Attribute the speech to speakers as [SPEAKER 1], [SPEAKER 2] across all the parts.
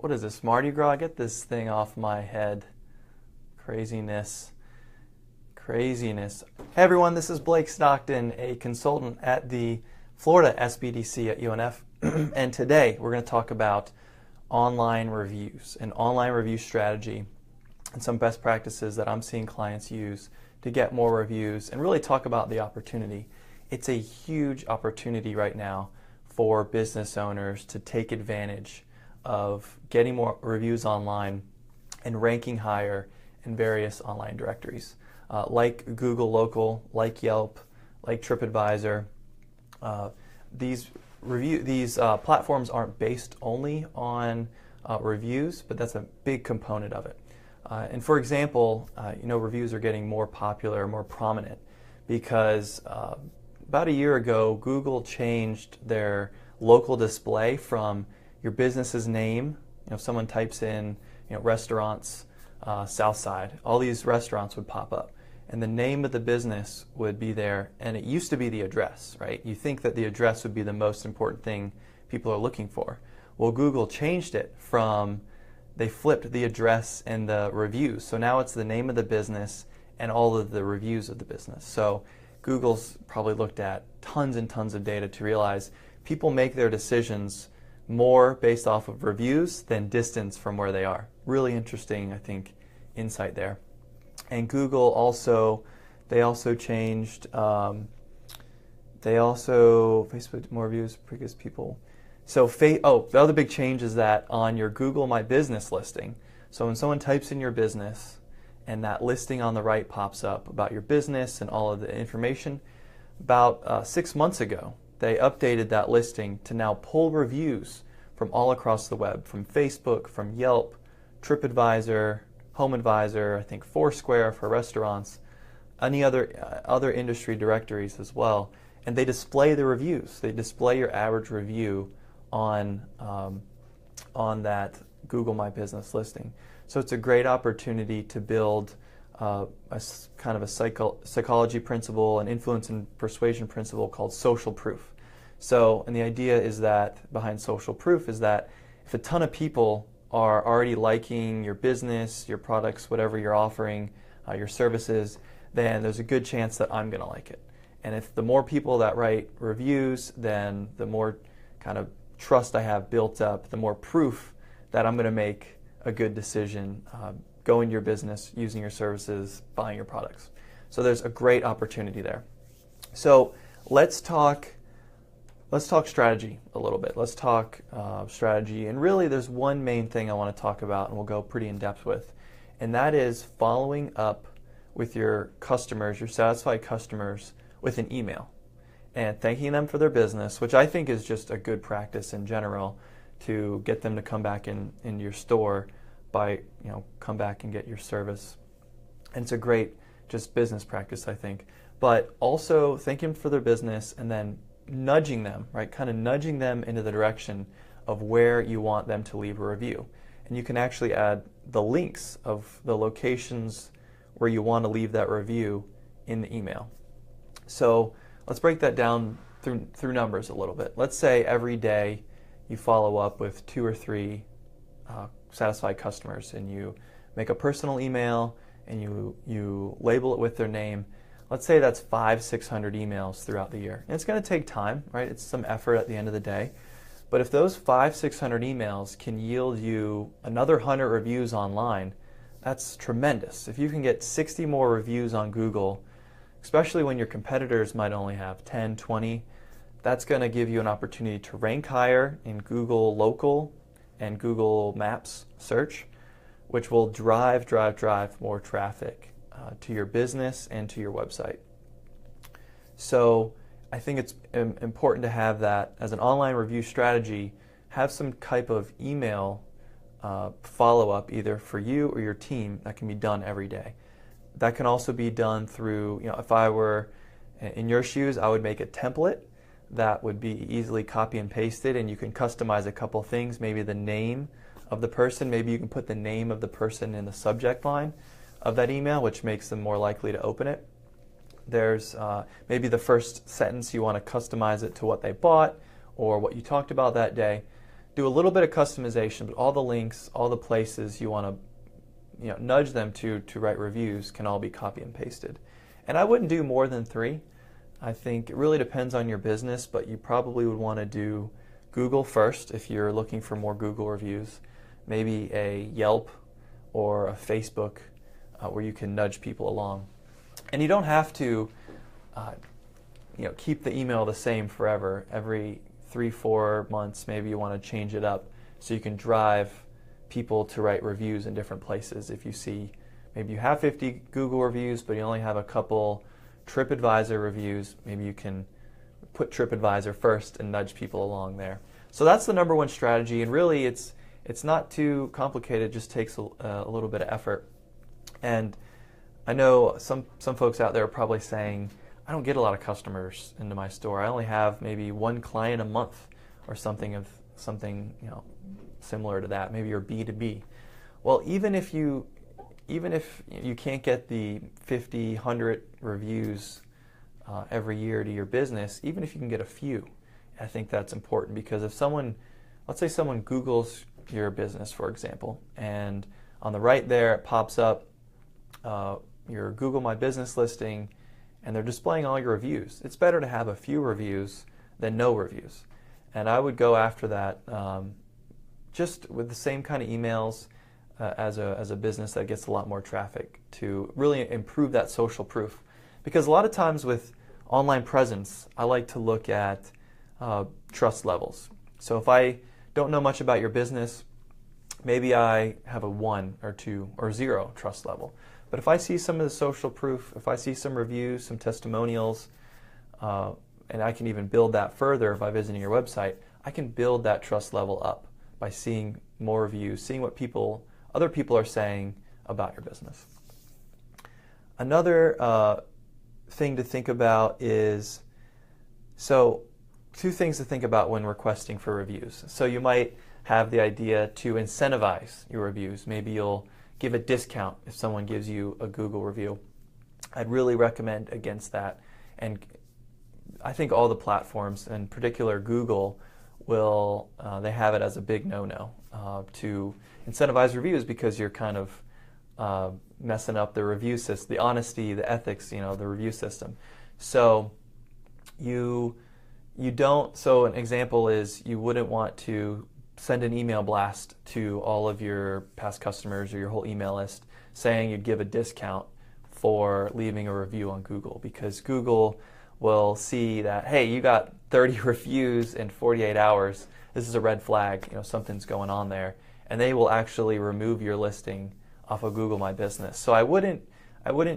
[SPEAKER 1] What is this, Mardi Gras? Get this thing off my head. Craziness. Craziness. Hey everyone, this is Blake Stockton, a consultant at the Florida SBDC at UNF. And today we're going to talk about online reviews, an online review strategy, and some best practices that I'm seeing clients use to get more reviews and really talk about the opportunity. It's a huge opportunity right now for business owners to take advantage of getting more reviews online and ranking higher in various online directories like Google Local, like Yelp, like TripAdvisor. These platforms aren't based only on reviews, but that's a big component of it. And for example, reviews are getting more popular, more prominent because about a year ago, Google changed their local display from your business's name. If someone types in, restaurants, Southside, all these restaurants would pop up, and the name of the business would be there. And it used to be the address, right? You think that the address would be the most important thing people are looking for. Well, Google changed it they flipped the address and the reviews. So now it's the name of the business and all of the reviews of the business. So Google's probably looked at tons and tons of data to realize people make their decisions more based off of reviews than distance from where they are. Really interesting, I think, insight there. And Google they also changed, Facebook more reviews because people. So the other big change is that on your Google MyBusiness listing, so when someone types in your business and that listing on the right pops up about your business and all of the information, about 6 months ago, they updated that listing to now pull reviews from all across the web, from Facebook, from Yelp, TripAdvisor, HomeAdvisor, I think Foursquare for restaurants, any other industry directories as well. And they display the reviews. They display your average review on that Google My Business listing. So it's a great opportunity to build a kind of a psychology principle, an influence and persuasion principle called social proof. So, and the idea is that behind social proof is that if a ton of people are already liking your business, your products, whatever you're offering, your services, then there's a good chance that I'm going to like it. And if the more people that write reviews, then the more kind of trust I have built up, the more proof that I'm going to make a good decision, going to your business, using your services, buying your products. So there's a great opportunity there. So let's talk strategy a little bit. Let's talk strategy. And really there's one main thing I want to talk about and we'll go pretty in depth with. And that is following up with your customers, your satisfied customers, with an email and thanking them for their business, which I think is just a good practice in general to get them to come back into your store come back and get your service. And it's a great just business practice, I think. But also thank them for their business and then nudging them, right? Kind of nudging them into the direction of where you want them to leave a review. And you can actually add the links of the locations where you want to leave that review in the email. So let's break that down through numbers a little bit. Let's say every day you follow up with 2 or 3 satisfied customers and you make a personal email and you label it with their name. Let's say that's 500-600 emails throughout the year. And it's going to take time, right? It's some effort at the end of the day. But if those 500-600 emails can yield you another 100 reviews online, that's tremendous. If you can get 60 more reviews on Google, especially when your competitors might only have 10, 20, that's going to give you an opportunity to rank higher in Google Local and Google Maps search, which will drive more traffic to your business and to your website. So I think it's important to have that as an online review strategy, have some type of email follow-up either for you or your team that can be done every day. That can also be done through, if I were in your shoes, I would make a template that would be easily copy and pasted, and you can customize a couple things, maybe the name of the person, maybe you can put the name of the person in the subject line of that email, which makes them more likely to open it. There's maybe the first sentence you want to customize it to what they bought or what you talked about that day. do a little bit of customization, but all the links, all the places you want to nudge them to write reviews can all be copy and pasted. And I wouldn't do more than 3. I think it really depends on your business, but you probably would want to do Google first if you're looking for more Google reviews, maybe a Yelp or a Facebook where you can nudge people along. And you don't have to keep the email the same forever. Every 3-4 months, maybe you want to change it up so you can drive people to write reviews in different places. If you see, maybe you have 50 Google reviews, but you only have a couple TripAdvisor reviews, maybe you can put TripAdvisor first and nudge people along there. So that's the number one strategy, and really it's not too complicated, it just takes a little bit of effort. And I know some folks out there are probably saying, I don't get a lot of customers into my store. I only have maybe 1 client a month or something similar to that. Maybe you're B2B. Well, even if you can't get the 50, 100 reviews every year to your business, even if you can get a few, I think that's important, because if let's say someone Googles your business, for example, and on the right there it pops up your Google My Business listing, and they're displaying all your reviews. It's better to have a few reviews than no reviews. And I would go after that just with the same kind of emails as a business that gets a lot more traffic, to really improve that social proof. Because a lot of times with online presence, I like to look at trust levels. So if I don't know much about your business, maybe I have a 1 or 2 or 0 trust level. But if I see some of the social proof, if I see some reviews, some testimonials, and I can even build that further by visiting your website, I can build that trust level up by seeing more reviews, seeing what other people are saying about your business. Another thing to think about is, 2 things to think about when requesting for reviews. So you might have the idea to incentivize your reviews. Maybe you'll give a discount if someone gives you a Google review. I'd really recommend against that. And I think all the platforms, in particular Google, they have it as a big no-no to incentivize reviews, because you're kind of messing up the review system, the honesty, the ethics, the review system. So so an example is, you wouldn't want to send an email blast to all of your past customers or your whole email list saying you'd give a discount for leaving a review on Google, because Google will see that, hey, you got 30 reviews in 48 hours. This is a red flag, something's going on there, and they will actually remove your listing off of Google My Business. So I wouldn't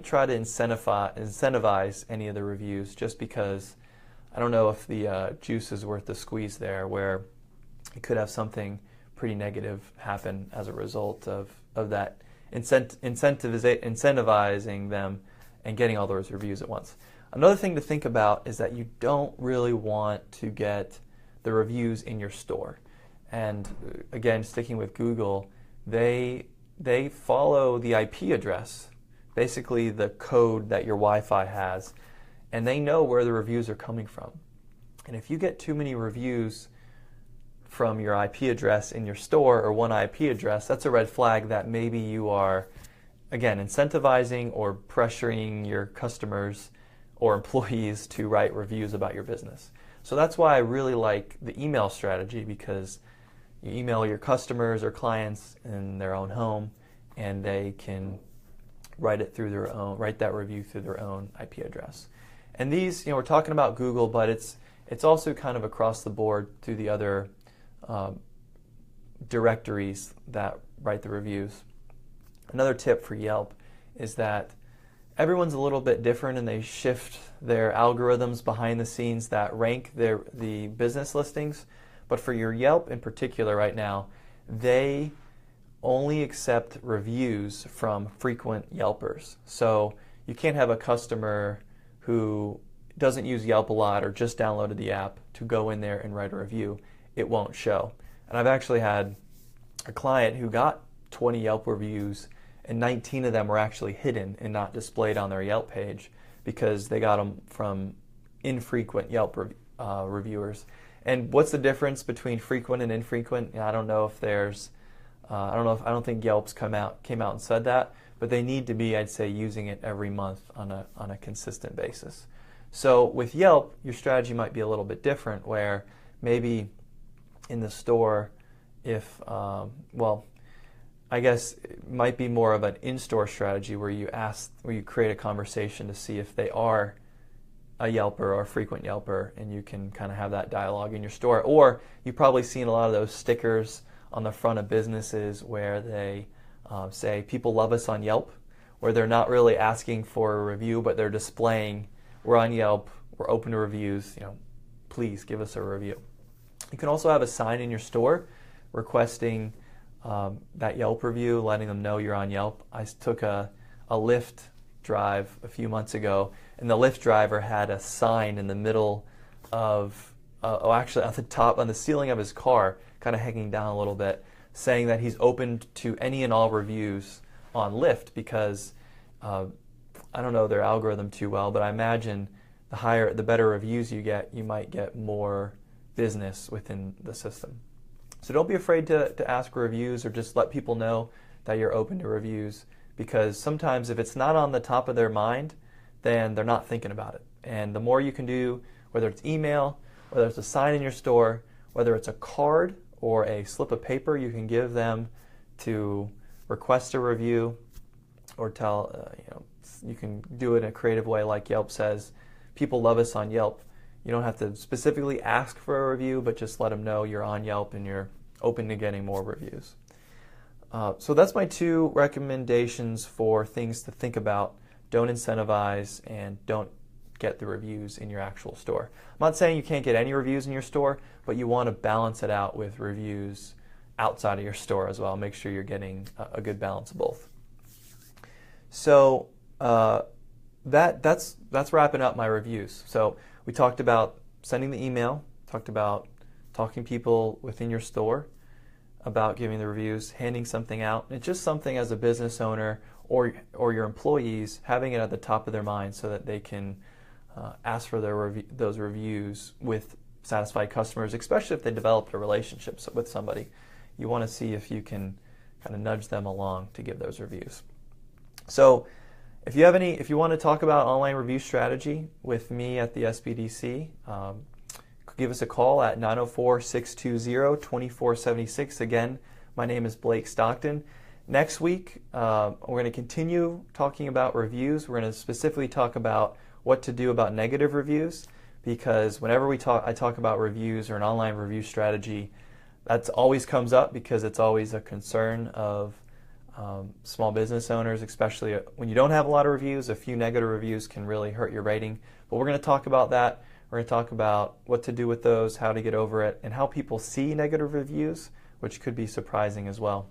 [SPEAKER 1] try to incentivize any of the reviews, just because I don't know if the juice is worth the squeeze there, where you could have something pretty negative happen as a result of that incentivizing them and getting all those reviews at once. Another thing to think about is that you don't really want to get the reviews in your store. And again, sticking with Google, they follow the IP address, basically the code that your Wi-Fi has, and they know where the reviews are coming from. And if you get too many reviews from your IP address in your store, or one IP address, that's a red flag that maybe you are, again, incentivizing or pressuring your customers or employees to write reviews about your business. So that's why I really like the email strategy, because you email your customers or clients in their own home, and they can write that review through their own IP address. And these, we're talking about Google, but it's also kind of across the board through the other directories that write the reviews. Another tip for Yelp is that everyone's a little bit different, and they shift their algorithms behind the scenes that rank the business listings. But for your Yelp in particular right now, they only accept reviews from frequent Yelpers. So you can't have a customer who doesn't use Yelp a lot or just downloaded the app to go in there and write a review. It won't show. And I've actually had a client who got 20 Yelp reviews, and 19 of them were actually hidden and not displayed on their Yelp page because they got them from infrequent Yelp reviewers. And what's the difference between frequent and infrequent? I don't know if there's, I don't think Yelp's came out and said that, but they need to be, I'd say, using it every month on a consistent basis. So with Yelp, your strategy might be a little bit different, where maybe in the store, if, well, I guess it might be more of an in-store strategy where you create a conversation to see if they are a Yelper or a frequent Yelper, and you can kind of have that dialogue in your store. Or you've probably seen a lot of those stickers on the front of businesses where they say, people love us on Yelp, where they're not really asking for a review, but they're displaying, we're on Yelp, we're open to reviews, please give us a review. You can also have a sign in your store requesting that Yelp review, letting them know you're on Yelp. I took a Lyft drive a few months ago, and the Lyft driver had a sign in the middle of, actually at the top, on the ceiling of his car, kind of hanging down a little bit, saying that he's open to any and all reviews on Lyft, because I don't know their algorithm too well, but I imagine the better reviews you get, you might get more business within the system. So don't be afraid to ask for reviews, or just let people know that you're open to reviews, because sometimes if it's not on the top of their mind, then they're not thinking about it. And the more you can do, whether it's email, whether it's a sign in your store, whether it's a card or a slip of paper you can give them to request a review, or tell, you can do it in a creative way like Yelp says, people love us on Yelp. You don't have to specifically ask for a review, but just let them know you're on Yelp and you're open to getting more reviews. So that's my 2 recommendations for things to think about. Don't incentivize, and don't get the reviews in your actual store. I'm not saying you can't get any reviews in your store, but you want to balance it out with reviews outside of your store as well. Make sure you're getting a good balance of both. So that's wrapping up my reviews. So we talked about sending the email, talked about talking to people within your store about giving the reviews, handing something out. It's just something as a business owner or your employees, having it at the top of their mind so that they can ask for those reviews with satisfied customers, especially if they developed a relationship with somebody. You want to see if you can kind of nudge them along to give those reviews. So if you want to talk about online review strategy with me at the SBDC, give us a call at 904-620-2476. Again, my name is Blake Stockton. Next week, we're going to continue talking about reviews. We're going to specifically talk about what to do about negative reviews, because whenever I talk about reviews or an online review strategy, that always comes up because it's always a concern of small business owners, especially when you don't have a lot of reviews. A few negative reviews can really hurt your rating. But we're going to talk about that. We're going to talk about what to do with those, how to get over it, and how people see negative reviews, which could be surprising as well.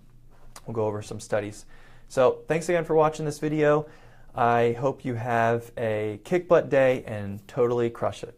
[SPEAKER 1] We'll go over some studies. So thanks again for watching this video. I hope you have a kick butt day and totally crush it.